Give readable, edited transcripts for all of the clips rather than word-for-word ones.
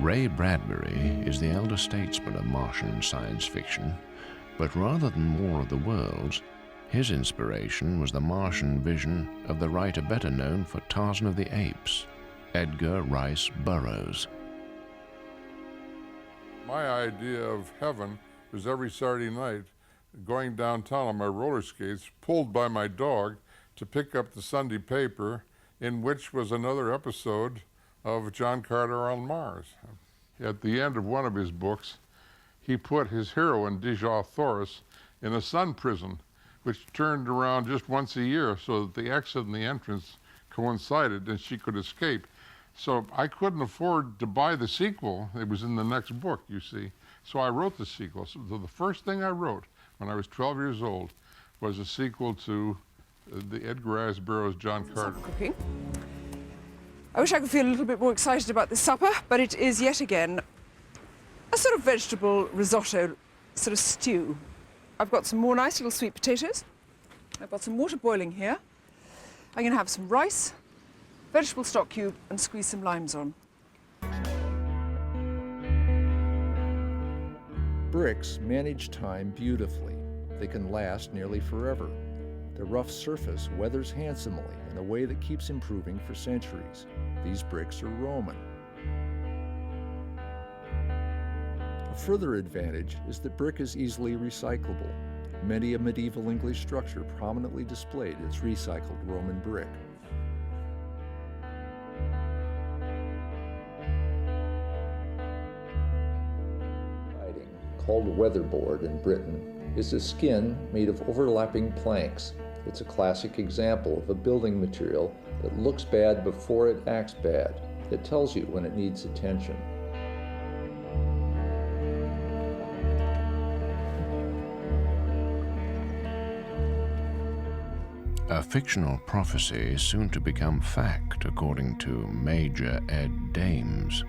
Ray Bradbury is the elder statesman of Martian science fiction, but rather than War of the Worlds, his inspiration was the Martian vision of the writer better known for Tarzan of the Apes, Edgar Rice Burroughs. My idea of heaven was every Saturday night going downtown on my roller skates, pulled by my dog, to pick up the Sunday paper, in which was another episode of John Carter on Mars. At the end of one of his books, he put his heroine, Dejah Thoris, in a sun prison, which turned around just once a year so that the exit and the entrance coincided and she could escape. So I couldn't afford to buy the sequel. It was in the next book, you see. So I wrote the sequel. So the first thing I wrote when I was 12 years old was a sequel to the Edgar Rice Burroughs' John Carter. Cooking. I wish I could feel a little bit more excited about this supper, but it is yet again a sort of vegetable risotto, sort of stew. I've got some more nice little sweet potatoes. I've got some water boiling here. I'm going to have some rice, vegetable stock cube, and squeeze some limes on. Bricks manage time beautifully. They can last nearly forever. The rough surface weathers handsomely in a way that keeps improving for centuries. These bricks are Roman. A further advantage is that brick is easily recyclable. Many a medieval English structure prominently displayed its recycled Roman brick. Called weatherboard in Britain is a skin made of overlapping planks. It's a classic example of a building material that looks bad before it acts bad. It tells you when it needs attention. A fictional prophecy is soon to become fact, according to Major Ed Dames.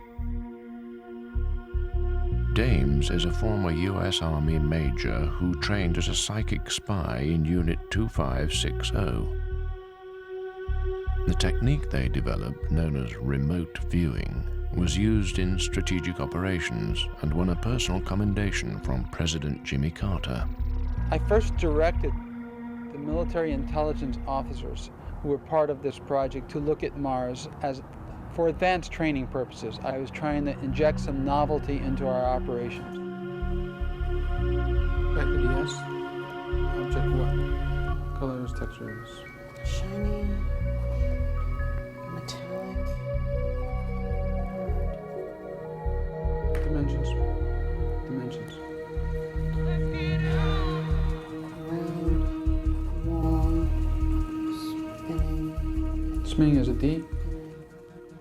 Dames is a former U.S. Army major who trained as a psychic spy in Unit 2560. The technique they developed, known as remote viewing, was used in strategic operations and won a personal commendation from President Jimmy Carter. I first directed the military intelligence officers who were part of this project to look at Mars for advanced training purposes. I was trying to inject some novelty into our operations. Back to the S. Object what? Colors, textures. Shiny, metallic, Dimensions. Dimensions. round, long, spinning. Spinning is a D.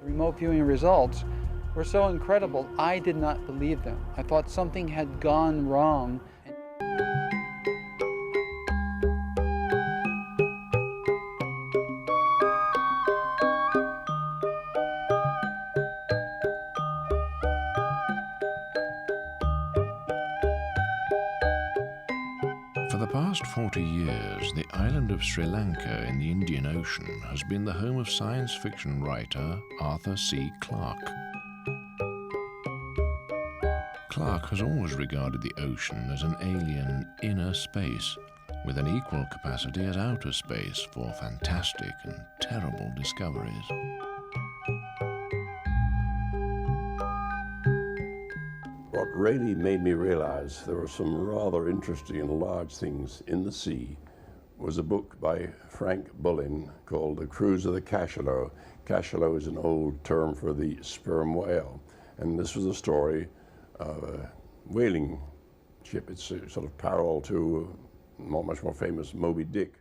Remote viewing results were so incredible, I did not believe them. I thought something had gone wrong. For the past 40 years, the island of Sri Lanka in the Indian Ocean has been the home of science fiction writer Arthur C. Clarke. Clarke has always regarded the ocean as an alien inner space, with an equal capacity as outer space for fantastic and terrible discoveries. What really made me realize there were some rather interesting and large things in the sea was a book by Frank Bullin called The Cruise of the Cachalot. Cachalot is an old term for the sperm whale. And this was a story of a whaling ship. It's sort of parallel to a much more famous Moby Dick.